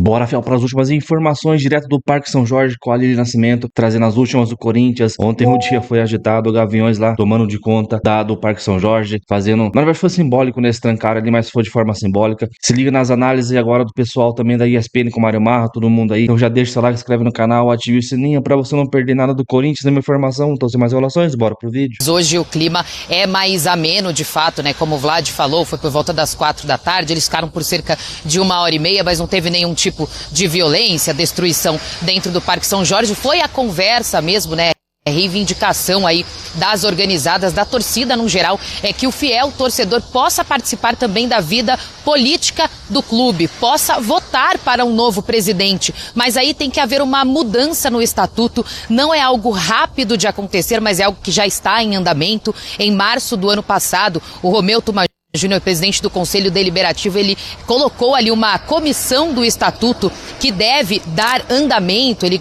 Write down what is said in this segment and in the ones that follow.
Bora, Fiel, para as últimas informações direto do Parque São Jorge com a Aline Nascimento, trazendo as últimas do Corinthians. Ontem o dia foi agitado, o Gaviões lá tomando de conta do Parque São Jorge, fazendo... Na verdade foi simbólico nesse trancar ali, mas foi de forma simbólica. Se liga nas análises agora do pessoal também da ESPN com o Mário Marra, todo mundo aí. Então já deixa o seu like, se inscreve no canal, ative o sininho para você não perder nada do Corinthians, nenhuma informação. Então sem mais enrolações, bora pro vídeo. Hoje o clima é mais ameno de fato, né? Como o Vlad falou, foi por volta das 4 da tarde, eles ficaram por cerca de 1h30, mas não teve nenhum tipo de violência, destruição dentro do Parque São Jorge. Foi a conversa mesmo, né? Reivindicação aí das organizadas, da torcida no geral, é que o fiel torcedor possa participar também da vida política do clube, possa votar para um novo presidente, mas aí tem que haver uma mudança no estatuto. Não é algo rápido de acontecer, mas é algo que já está em andamento. Em março do ano passado, o Romeu Tuma Júnior, presidente do Conselho Deliberativo, ele colocou ali uma comissão do estatuto que deve dar andamento. Ele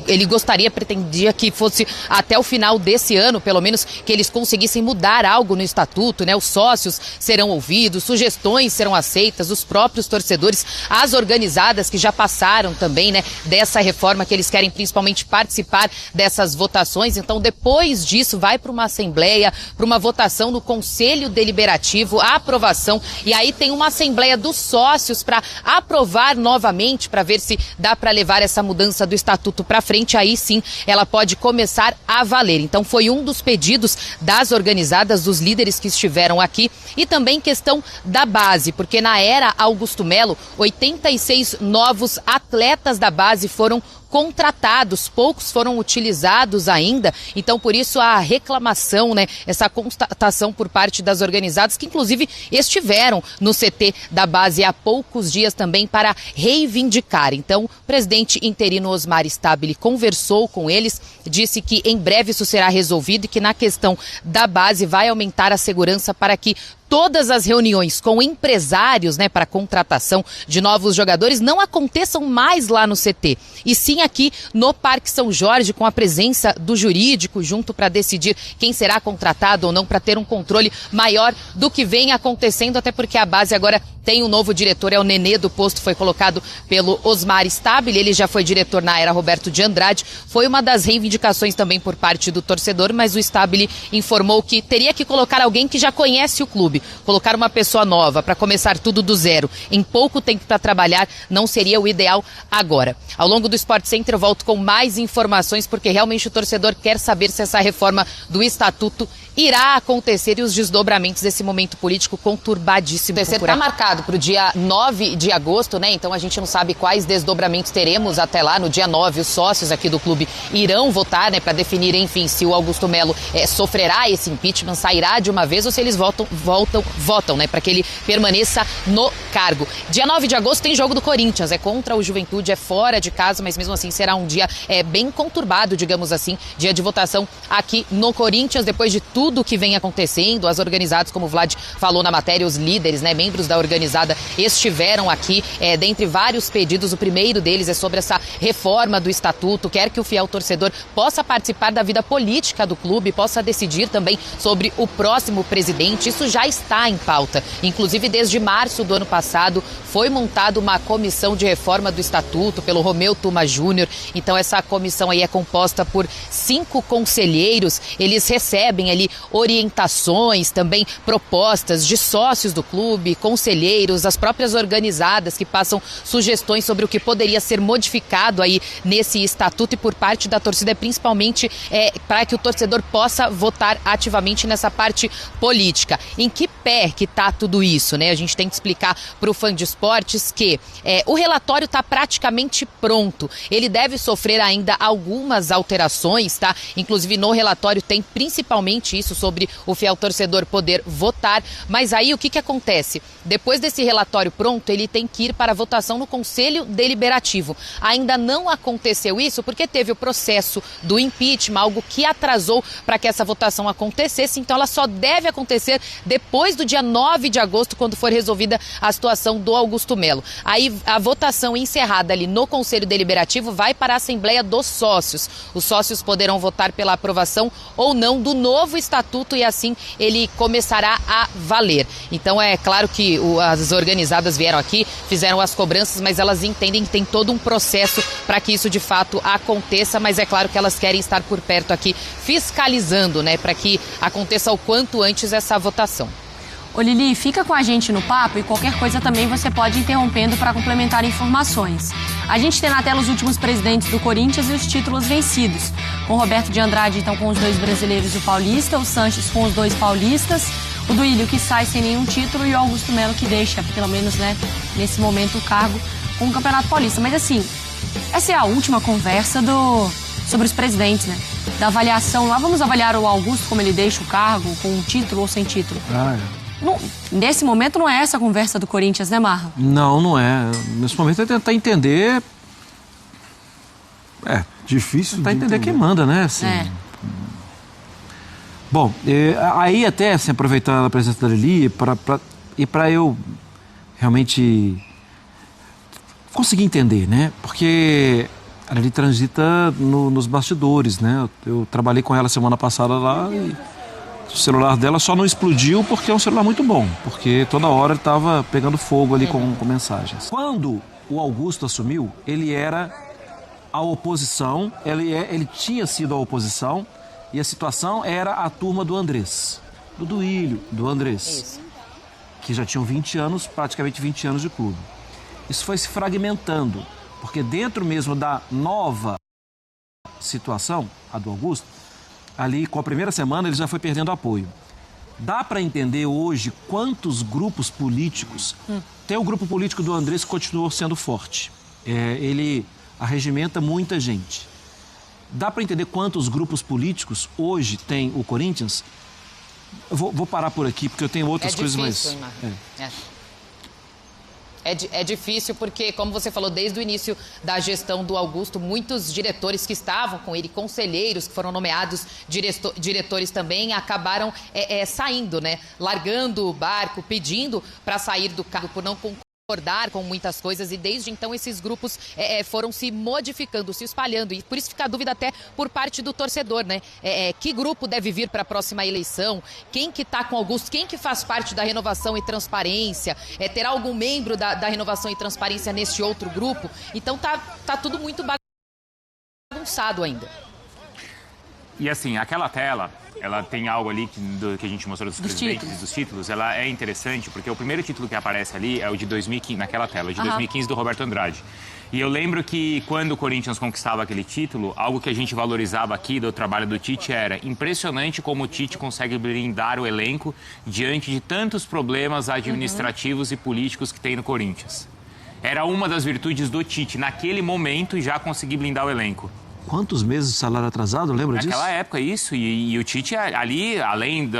pretendia que fosse até o final desse ano, pelo menos, que eles conseguissem mudar algo no estatuto, né? Os sócios serão ouvidos, sugestões serão aceitas, os próprios torcedores, as organizadas que já passaram também, né, dessa reforma, que eles querem principalmente participar dessas votações. Então, depois disso, vai para uma assembleia, para uma votação no Conselho Deliberativo, a aprovação. E aí tem uma assembleia dos sócios para aprovar novamente, para ver se dá para levar essa mudança do estatuto para frente. Aí sim ela pode começar a valer. Então foi um dos pedidos das organizadas, dos líderes que estiveram aqui. E também questão da base, porque na era Augusto Melo, 86 novos atletas da base foram contratados, poucos foram utilizados ainda. Então, por isso, a reclamação, né, essa constatação por parte das organizadas, que inclusive estiveram no CT da base há poucos dias também para reivindicar. Então, o presidente interino Osmar Stabile conversou com eles, disse que em breve isso será resolvido e que na questão da base vai aumentar a segurança para que todas as reuniões com empresários, né, para contratação de novos jogadores não aconteçam mais lá no CT, e sim aqui no Parque São Jorge, com a presença do jurídico junto para decidir quem será contratado ou não, para ter um controle maior do que vem acontecendo, até porque a base agora tem um novo diretor, é o Nenê do Posto, foi colocado pelo Osmar Stabile, ele já foi diretor na era Roberto de Andrade. Foi uma das reivindicações também por parte do torcedor, mas o Stabile informou que teria que colocar alguém que já conhece o clube, colocar uma pessoa nova para começar tudo do zero, em pouco tempo para trabalhar, não seria o ideal agora. Ao longo do Sport Center eu volto com mais informações, porque realmente o torcedor quer saber se essa reforma do estatuto irá acontecer e os desdobramentos desse momento político conturbadíssimo. O terceiro está marcado para o dia 9 de agosto, né? Então a gente não sabe quais desdobramentos teremos até lá. No dia 9, os sócios aqui do clube irão votar, né, para definir, enfim, se o Augusto Melo sofrerá esse impeachment, sairá de uma vez, ou se eles votam, né, para que ele permaneça no cargo. Dia 9 de agosto tem jogo do Corinthians, é contra o Juventude, é fora de casa, mas mesmo assim será um dia bem conturbado, digamos assim, dia de votação aqui no Corinthians, depois de tudo que vem acontecendo. As organizadas, como o Vlad falou na matéria, os líderes, né, membros da organizada estiveram aqui, dentre vários pedidos. O primeiro deles é sobre essa reforma do estatuto, quer que o fiel torcedor possa participar da vida política do clube, possa decidir também sobre o próximo presidente. Isso já está em pauta. Inclusive, desde março do ano passado, foi montada uma comissão de reforma do estatuto pelo Romeu Tuma Júnior. Então, essa comissão aí é composta por 5 conselheiros. Eles recebem ali orientações, também propostas de sócios do clube, conselheiros, as próprias organizadas que passam sugestões sobre o que poderia ser modificado aí nesse estatuto, e por parte da torcida, principalmente para que o torcedor possa votar ativamente nessa parte política. Em que pé que tá tudo isso, né? A gente tem que explicar para o fã de esportes que o relatório está praticamente pronto. Ele deve sofrer ainda algumas alterações, tá? Inclusive no relatório tem principalmente isso sobre o fiel torcedor poder votar, mas aí o que acontece? Depois desse relatório pronto, ele tem que ir para a votação no Conselho Deliberativo. Ainda não aconteceu isso porque teve o processo do impeachment, algo que atrasou para que essa votação acontecesse, então ela só deve acontecer depois do dia 9 de agosto, quando for resolvida a situação do Augusto Melo. Aí a votação encerrada ali no Conselho Deliberativo vai para a Assembleia dos Sócios. Os sócios poderão votar pela aprovação ou não do novo estatuto e assim ele começará a valer. Então é claro que as organizadas vieram aqui, fizeram as cobranças, mas elas entendem que tem todo um processo para que isso de fato aconteça, mas é claro que elas querem estar por perto aqui fiscalizando, né, para que aconteça o quanto antes essa votação. Ô Lili, fica com a gente no papo e qualquer coisa também você pode ir interrompendo para complementar informações. A gente tem na tela os últimos presidentes do Corinthians e os títulos vencidos. Com o Roberto de Andrade, então, com os 2 brasileiros e o paulista, o Sanches com os 2 paulistas, o Duílio que sai sem nenhum título e o Augusto Melo que deixa, pelo menos, né, nesse momento, o cargo com o Campeonato Paulista. Mas assim, essa é a última conversa sobre os presidentes, né? Da avaliação lá, vamos avaliar o Augusto, como ele deixa o cargo, com um título ou sem título. Nesse momento não é essa a conversa do Corinthians, né, Marra? Não, não é. Nesse momento é tentar entender... Difícil tentar entender quem manda, né? Assim. Bom, aí até, assim, aproveitando a presença da Lili, para eu realmente conseguir entender, né? Porque a Lili transita nos bastidores, né? Eu trabalhei com ela semana passada lá e o celular dela só não explodiu porque é um celular muito bom, porque toda hora ele estava pegando fogo ali com mensagens. Quando o Augusto assumiu, ele era a oposição, ele tinha sido a oposição e a situação era a turma do Andrés, do Duílio, do Andrés, Isso. que já tinham 20 anos, praticamente 20 anos de clube. Isso foi se fragmentando, porque dentro mesmo da nova situação, a do Augusto, ali com a primeira semana ele já foi perdendo apoio. Dá para entender hoje quantos grupos políticos... Tem o grupo político do Andrés que continuou sendo forte. Ele arregimenta muita gente. Dá para entender quantos grupos políticos hoje tem o Corinthians? Eu vou parar por aqui, porque eu tenho outras coisas mais... É difícil porque, como você falou, desde o início da gestão do Augusto, muitos diretores que estavam com ele, conselheiros que foram nomeados, diretores também, acabaram saindo, né? Largando o barco, pedindo para sair do cargo por não concordar com muitas coisas, e desde então esses grupos foram se modificando, se espalhando, e por isso fica a dúvida até por parte do torcedor, né? Que grupo deve vir para a próxima eleição? Quem que está com Augusto? Quem que faz parte da Renovação e Transparência? Terá algum membro da Renovação e Transparência nesse outro grupo? Então tá tudo muito bagunçado ainda. E assim, aquela tela, ela tem algo ali que a gente mostrou dos presidentes, dos títulos, ela é interessante, porque o primeiro título que aparece ali é o de 2015, naquela tela, o de 2015 do Roberto Andrade. E eu lembro que quando o Corinthians conquistava aquele título, algo que a gente valorizava aqui do trabalho do Tite era impressionante como o Tite consegue blindar o elenco diante de tantos problemas administrativos e políticos que tem no Corinthians. Era uma das virtudes do Tite, naquele momento, já conseguir blindar o elenco. Quantos meses de salário atrasado, lembra disso? Naquela época, isso. E o Tite ali, além,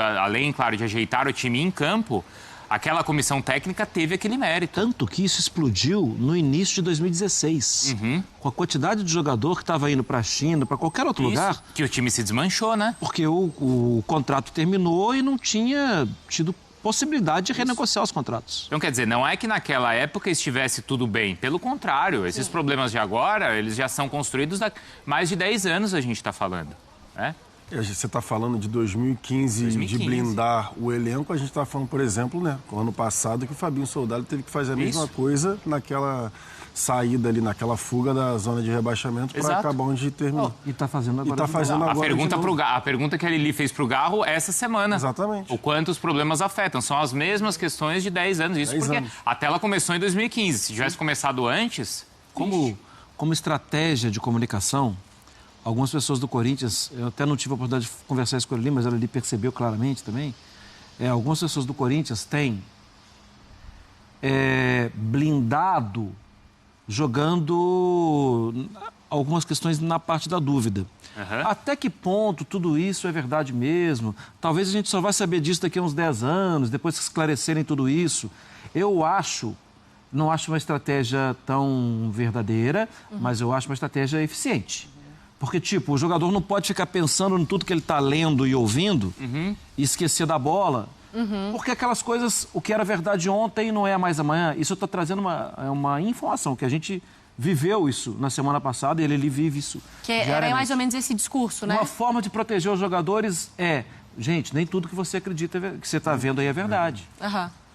claro, de ajeitar o time em campo, aquela comissão técnica teve aquele mérito. Tanto que isso explodiu no início de 2016. Com a quantidade de jogador que estava indo para a China, para qualquer outro lugar. Que o time se desmanchou, né? Porque o contrato terminou e não tinha tido possibilidade de renegociar os contratos. Então, quer dizer, não é que naquela época estivesse tudo bem. Pelo contrário, esses problemas de agora, eles já são construídos há mais de 10 anos, a gente está falando, né? Você está falando de 2015, de blindar o elenco. A gente está falando, por exemplo, né, no ano passado, que o Fabinho Soldado teve que fazer a mesma coisa naquela saída ali, naquela fuga da zona de rebaixamento para acabar onde terminou. E está fazendo agora. A pergunta que a Lili fez para o Garro essa semana. Exatamente. O quanto os problemas afetam. São as mesmas questões de 10 anos. Isso 10 porque anos. A tela começou em 2015. Se tivesse começado antes... Como estratégia de comunicação, algumas pessoas do Corinthians, eu até não tive a oportunidade de conversar isso com ele, mas ele percebeu claramente também, algumas pessoas do Corinthians têm blindado, jogando algumas questões na parte da dúvida. Até que ponto tudo isso é verdade mesmo? Talvez a gente só vai saber disso daqui a uns 10 anos, depois que esclarecerem tudo isso. Eu não acho uma estratégia tão verdadeira, mas eu acho uma estratégia eficiente. Porque, o jogador não pode ficar pensando em tudo que ele está lendo e ouvindo e esquecer da bola. Porque aquelas coisas, o que era verdade ontem não é mais amanhã. Isso eu estou trazendo uma informação, que a gente viveu isso na semana passada e ele vive isso Que era mais ou menos esse discurso, né? Uma forma de proteger os jogadores gente, nem tudo que você acredita, que você está vendo aí é verdade.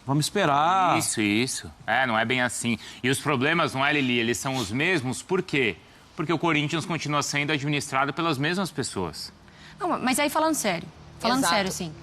Vamos esperar. Isso. Não é bem assim. E os problemas, não é, Lili? Eles são os mesmos, por quê? Porque o Corinthians continua sendo administrado pelas mesmas pessoas. Não, mas aí falando sério, Exato. assim,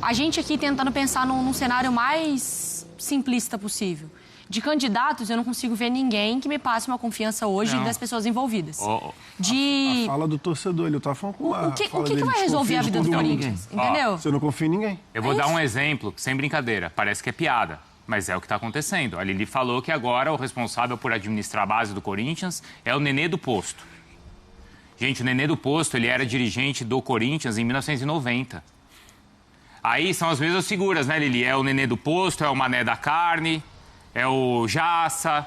a gente aqui tentando pensar num cenário mais simplista possível. De candidatos, eu não consigo ver ninguém que me passe uma confiança hoje das pessoas envolvidas. A fala do torcedor, ele tá falando com o que vai resolver a vida do Corinthians? Entendeu? Você não confia em ninguém. Eu vou dar um exemplo, sem brincadeira, parece que é piada, mas é o que está acontecendo. A Lili falou que agora o responsável por administrar a base do Corinthians é o Nenê do Posto. Gente, o Nenê do Posto, ele era dirigente do Corinthians em 1990. Aí são as mesmas figuras, né, Lili? É o Nenê do Posto, é o Mané da Carne, é o Jaça.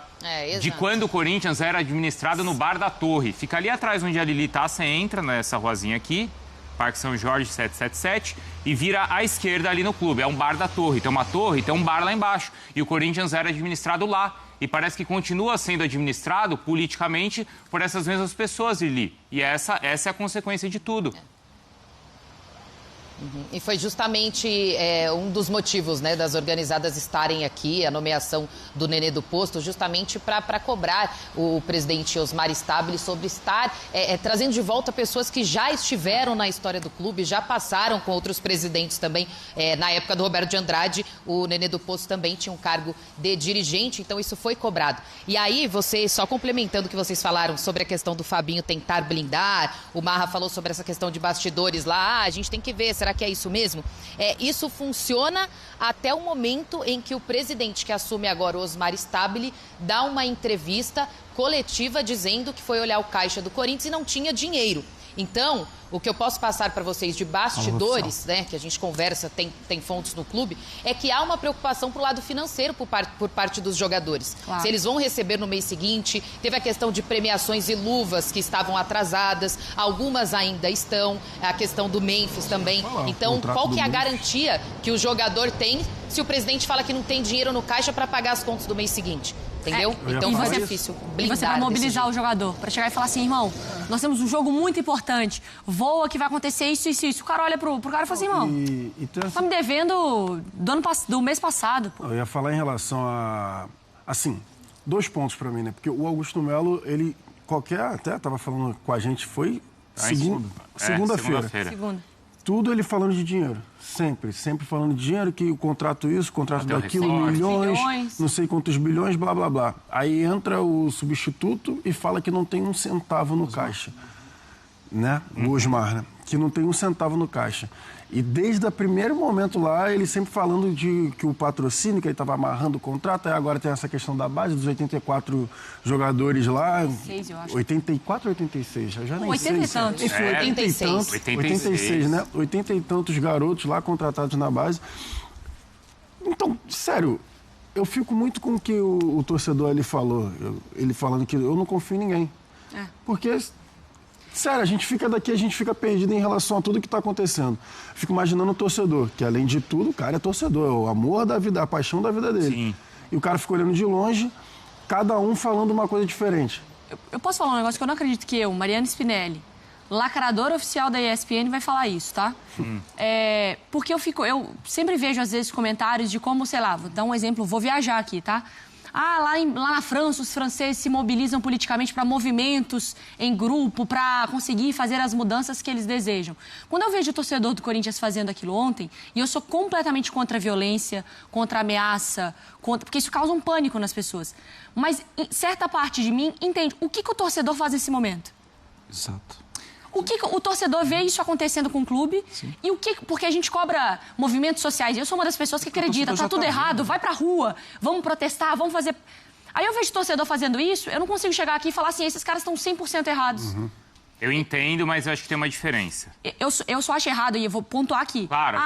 De quando o Corinthians era administrado no Bar da Torre. Fica ali atrás onde a Lili tá, você entra nessa ruazinha aqui, Parque São Jorge 777, e vira à esquerda ali no clube. É um Bar da Torre. Tem uma torre, tem um bar lá embaixo. E o Corinthians era administrado lá. E parece que continua sendo administrado politicamente por essas mesmas pessoas, Lili. E essa é a consequência de tudo. E foi justamente um dos motivos, né, das organizadas estarem aqui, a nomeação do Nenê do Posto, justamente para cobrar o presidente Osmar Stabile sobre estar trazendo de volta pessoas que já estiveram na história do clube, já passaram com outros presidentes também. Na época do Roberto de Andrade, o Nenê do Posto também tinha um cargo de dirigente, então isso foi cobrado. E aí, só complementando o que vocês falaram sobre a questão do Fabinho tentar blindar, o Marra falou sobre essa questão de bastidores lá, a gente tem que ver, será que é isso mesmo? Isso funciona até o momento em que o presidente que assume agora, Osmar Stabile, dá uma entrevista coletiva dizendo que foi olhar o caixa do Corinthians e não tinha dinheiro. Então, o que eu posso passar para vocês de bastidores, né, que a gente conversa, tem fontes no clube, é que há uma preocupação pro lado financeiro por parte dos jogadores. Claro. Se eles vão receber no mês seguinte, teve a questão de premiações e luvas que estavam atrasadas, algumas ainda estão, a questão do Memphis também. Então, qual que é a garantia que o jogador tem se o presidente fala que não tem dinheiro no caixa para pagar as contas do mês seguinte? Entendeu? Então vai ser difícil blindar. E você vai mobilizar o jogador para chegar e falar assim, irmão, nós temos um jogo muito importante, voa que vai acontecer isso. O cara olha pro cara e fala assim, irmão, tá me devendo do mês passado. Pô. Eu ia falar em relação a... Assim, 2 pontos para mim, né? Porque o Augusto Melo, ele... Até tava falando com a gente, foi segunda-feira. Segunda. Tudo ele falando de dinheiro. Sempre falando de dinheiro, que o contrato isso, o contrato daquilo, milhões, não sei quantos bilhões, blá, blá, blá. Aí entra o substituto e fala que não tem um centavo no caixa. Né? O Osmar, né? Que não tem um centavo no caixa. E desde o primeiro momento lá, ele sempre falando de que o patrocínio, que ele estava amarrando o contrato, aí agora tem essa questão da base, dos 84 jogadores lá. 86, eu acho. 84 ou 86? Eu já nem 80 sei. E tantos. Enfim, 86, né? 80 e tantos garotos lá contratados na base. Então, sério, eu fico muito com o que o torcedor ali falou. Ele falando que eu não confio em ninguém. Porque... Sério, a gente fica perdido em relação a tudo que está acontecendo. Fico imaginando o torcedor, que além de tudo, o cara é torcedor, é o amor da vida, a paixão da vida dele. Sim. E o cara fica olhando de longe, cada um falando uma coisa diferente. Eu posso falar um negócio que eu não acredito que Mariana Spinelli, lacradora oficial da ESPN, vai falar isso, tá? Porque eu sempre vejo, às vezes, comentários de como, sei lá, vou dar um exemplo, vou viajar aqui, tá? Lá na França, os franceses se mobilizam politicamente para movimentos em grupo, para conseguir fazer as mudanças que eles desejam. Quando eu vejo o torcedor do Corinthians fazendo aquilo ontem, e eu sou completamente contra a violência, contra a ameaça, porque isso causa um pânico nas pessoas. Mas certa parte de mim entende o que o torcedor faz nesse momento. Exato. O que o torcedor vê isso acontecendo com o clube? Sim. E porque a gente cobra movimentos sociais. Eu sou uma das pessoas que acredita, tá tudo errado, vai pra rua, vamos protestar, vamos fazer... Aí eu vejo o torcedor fazendo isso, eu não consigo chegar aqui e falar assim, esses caras estão 100% errados. Eu entendo, mas eu acho que tem uma diferença. Eu só acho errado, e eu vou pontuar aqui. Claro,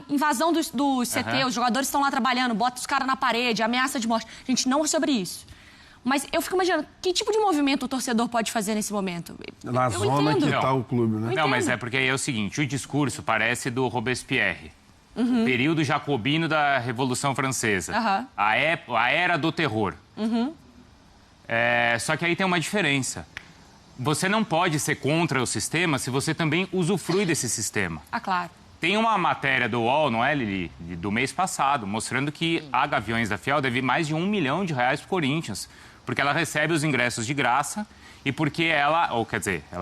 invasão do CT, os jogadores estão lá trabalhando, bota os caras na parede, ameaça de morte. Gente, não é sobre isso. Mas eu fico imaginando, que tipo de movimento o torcedor pode fazer nesse momento? Na zona que está o clube, né? Não, mas é porque aí é o seguinte, o discurso parece do Robespierre. Período jacobino da Revolução Francesa. A Era do Terror. Só que aí tem uma diferença. Você não pode ser contra o sistema se você também usufrui desse sistema. Ah, claro. Tem uma matéria do UOL, não é, Lili, do mês passado, mostrando que a Gaviões da Fiel deve mais de R$1 milhão para o Corinthians, porque ela recebe os ingressos de graça e porque ela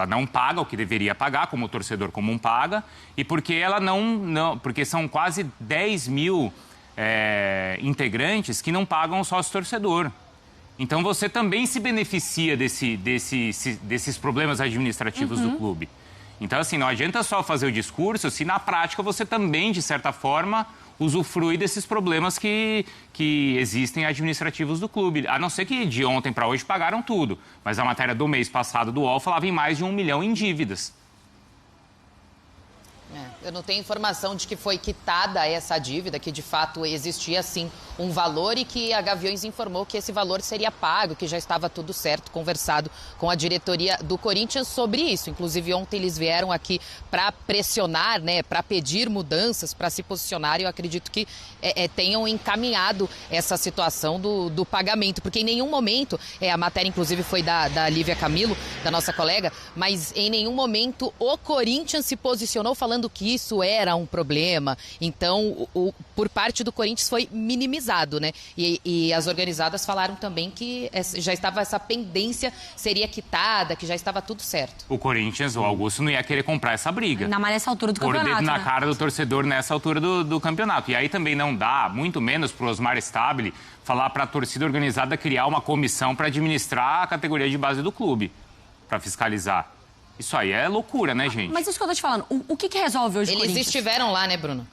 não paga o que deveria pagar, como o torcedor comum paga, e porque ela porque são quase 10 mil integrantes que não pagam o sócio-torcedor. Então você também se beneficia desses problemas administrativos do clube. Então, assim, não adianta só fazer o discurso se na prática você também, de certa forma, usufrui desses problemas que existem administrativos do clube. A não ser que de ontem para hoje pagaram tudo. Mas a matéria do mês passado do UOL falava em mais de 1 milhão em dívidas. Eu não tenho informação de que foi quitada essa dívida, que de fato existia sim um valor e que a Gaviões informou que esse valor seria pago, que já estava tudo certo, conversado com a diretoria do Corinthians sobre isso. Inclusive ontem eles vieram aqui para pressionar, né, para pedir mudanças, para se posicionar, e eu acredito que tenham encaminhado essa situação do pagamento, porque em nenhum momento, a matéria inclusive foi da Lívia Camilo, da nossa colega, mas em nenhum momento o Corinthians se posicionou falando que isso era um problema. Então, por parte do Corinthians foi minimizado, né? E as organizadas falaram também que já estava essa pendência, seria quitada, que já estava tudo certo. O Corinthians, o Augusto, não ia querer comprar essa briga. Ainda mais nessa altura do campeonato, por dedo na né? cara do torcedor nessa altura do campeonato. E aí também não dá, muito menos para o Osmar Stabile, falar para a torcida organizada criar uma comissão para administrar a categoria de base do clube, para fiscalizar. Isso aí é loucura, né, gente? Mas isso que eu tô te falando, o que resolve hoje o Corinthians? Eles estiveram lá, né, Bruno?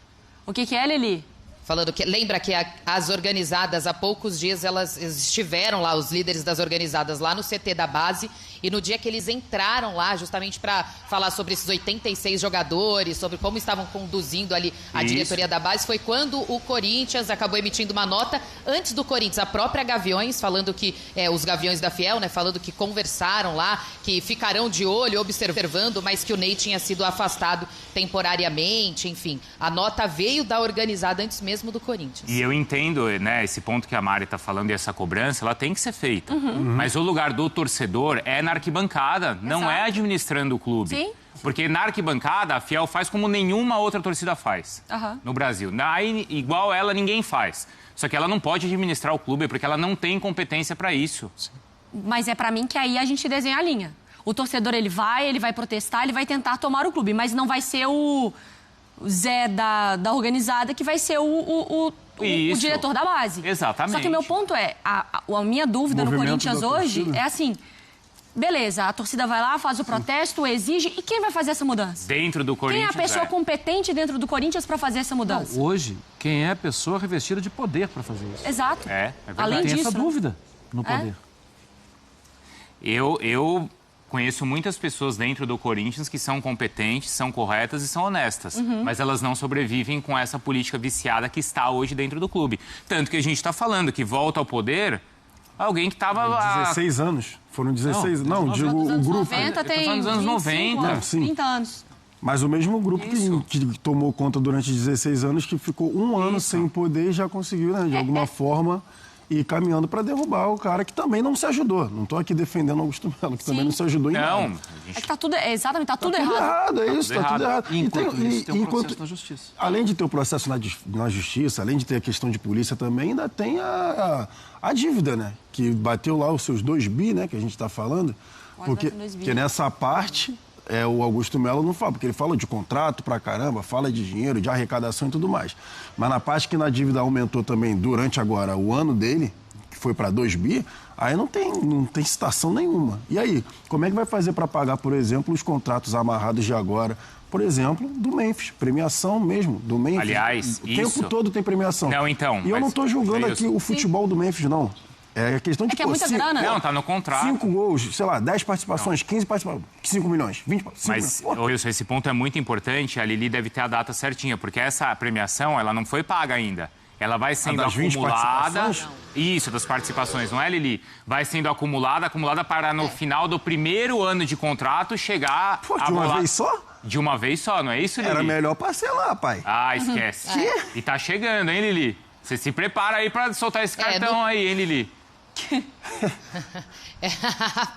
O que é, Lili? Falando que, lembra que as organizadas, há poucos dias, elas estiveram lá, os líderes das organizadas, lá no CT da base, e no dia que eles entraram lá, justamente para falar sobre esses 86 jogadores, sobre como estavam conduzindo ali a diretoria da base, foi quando o Corinthians acabou emitindo uma nota, antes do Corinthians, a própria Gaviões, falando que, os Gaviões da Fiel, né, falando que conversaram lá, que ficarão de olho, observando, mas que o Ney tinha sido afastado temporariamente, enfim. A nota veio da organizada antes mesmo do Corinthians. E eu entendo, né, esse ponto que a Mari está falando e essa cobrança, ela tem que ser feita. Mas o lugar do torcedor é na arquibancada, não é administrando o clube. Sim. Porque na arquibancada a Fiel faz como nenhuma outra torcida faz no Brasil. Igual ela, ninguém faz. Só que ela não pode administrar o clube porque ela não tem competência para isso. Mas é pra mim que aí a gente desenha a linha. O torcedor, ele vai protestar, ele vai tentar tomar o clube, mas não vai ser o Zé da organizada que vai ser o diretor da base. Exatamente. Só que o meu ponto a minha dúvida no Corinthians hoje é assim, beleza, a torcida vai lá, faz o protesto, exige, e quem vai fazer essa mudança? Dentro do Corinthians, quem é a pessoa competente dentro do Corinthians para fazer essa mudança? Não, hoje, quem é a pessoa revestida de poder para fazer isso? Exato. É verdade. Além Tem disso, essa dúvida no poder. Eu conheço muitas pessoas dentro do Corinthians que são competentes, são corretas e são honestas. Mas elas não sobrevivem com essa política viciada que está hoje dentro do clube. Tanto que a gente está falando que volta ao poder alguém que estava... 16 anos. Foram 16 anos. Não, digo o grupo. 90 tem dos anos 90. anos, 30 anos. Mas o mesmo grupo que tomou conta durante 16 anos, que ficou um ano sem o poder e já conseguiu, né, de alguma forma, ir caminhando para derrubar o cara que também não se ajudou. Não estou aqui defendendo Augusto Melo, que também não se ajudou em nada. É que tá tudo, exatamente, tá tudo Tudo errado. errado, é isso, tá tudo errado. Enquanto isso, tem um processo na justiça. Além de ter o processo na justiça, além de ter a questão de polícia também, ainda tem a dívida, né? Que bateu lá os seus 2 bi, né? Que a gente está falando. Porque nessa parte, o Augusto Melo não fala, porque ele fala de contrato pra caramba, fala de dinheiro, de arrecadação e tudo mais. Mas na parte que na dívida aumentou também durante agora o ano dele, que foi para 2 bi, aí não tem citação nenhuma. E aí, como é que vai fazer para pagar, por exemplo, os contratos amarrados de agora? Por exemplo, do Memphis, premiação mesmo, do Memphis. Aliás, o tempo todo tem premiação. Não, então... E eu não estou julgando aqui o futebol do Memphis, não. É questão de... É que é muita grana. Não, tá no contrato. 5 gols, sei lá, 10 participações, 15 participações, 5 milhões, 20 Mas, Wilson, esse ponto é muito importante. A Lili deve ter a data certinha, porque essa premiação, ela não foi paga ainda. ela vai sendo das 20 acumulada. participações? Isso, das participações, não é, Lili? Vai sendo acumulada para no final do primeiro ano de contrato chegar Pô, de uma vez só? De uma vez só, não é isso, Lili? Era melhor parcelar, pai. Ah, esquece. E tá chegando, hein, Lili? Você se prepara aí pra soltar esse cartão aí, hein, Lili?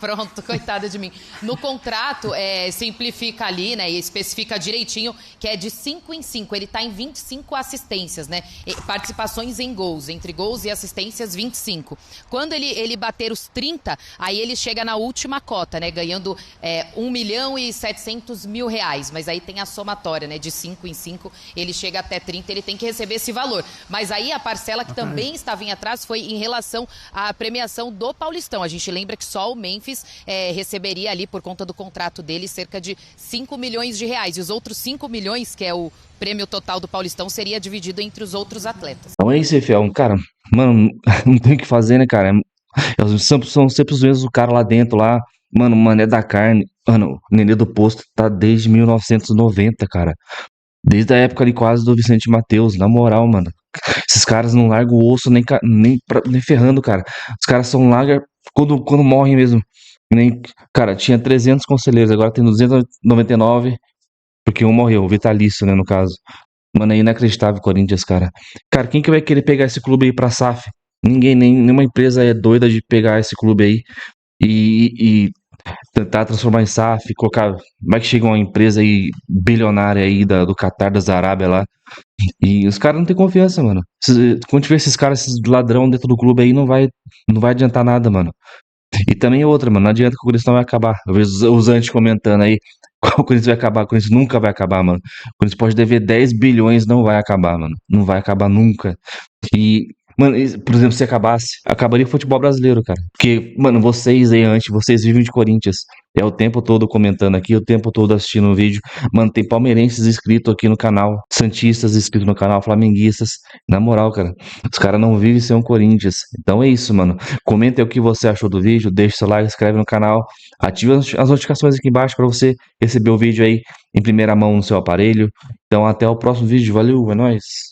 Pronto, coitada de mim. No contrato, simplifica ali, né, e especifica direitinho que é de 5 em 5. Ele tá em 25 assistências, né? Participações em gols, entre gols e assistências, 25. Quando ele bater os 30, aí ele chega na última cota, né, ganhando 1.700.000 reais. Mas aí tem a somatória, né, de 5 em 5, ele chega até 30, ele tem que receber esse valor. Mas aí a parcela que também estava em atraso foi em relação à premiação do Paulistão. A gente lembra que só o Memphis receberia ali, por conta do contrato dele, cerca de 5 milhões de reais. E os outros 5 milhões, que é o prêmio total do Paulistão, seria dividido entre os outros atletas. Então é isso, Fiel. Cara, mano, não tem o que fazer, né, cara? São sempre os mesmos cara lá dentro, lá. Mano, o Mané da Carne. Mano, o Nenê do Posto tá desde 1990, cara. Desde a época ali quase do Vicente Mateus, na moral, mano. Esses caras não largam o osso nem ferrando, cara. Os caras só largam quando morrem mesmo. Cara, tinha 300 conselheiros, agora tem 299, porque um morreu, vitalício, né, no caso. Mano, é inacreditável o Corinthians, cara. Cara, quem que vai querer pegar esse clube aí pra SAF? Ninguém, nenhuma empresa é doida de pegar esse clube aí e tentar transformar em SAF, colocar. Vai que chega uma empresa aí bilionária aí do Catar, da Arábia lá. E os caras não têm confiança, mano. Quando tiver esses caras, esses ladrão dentro do clube aí, não vai adiantar nada, mano. E também outra, mano, não adianta que o Corinthians não vai acabar. Eu vejo os antes comentando aí, o Corinthians vai acabar, o Corinthians nunca vai acabar, mano. O Corinthians pode dever 10 bilhões, não vai acabar, mano. Não vai acabar nunca. E, mano, por exemplo, se acabasse, acabaria o futebol brasileiro, cara. Porque, mano, vocês aí antes, vocês vivem de Corinthians. É o tempo todo comentando aqui, o tempo todo assistindo o vídeo. Mano, tem palmeirenses inscritos aqui no canal, santistas inscritos no canal, flamenguistas. Na moral, cara, os caras não vivem sem um Corinthians. Então é isso, mano. Comenta aí o que você achou do vídeo, deixa o seu like, inscreve no canal, ativa as notificações aqui embaixo pra você receber o vídeo aí em primeira mão no seu aparelho. Então até o próximo vídeo, valeu, é nóis!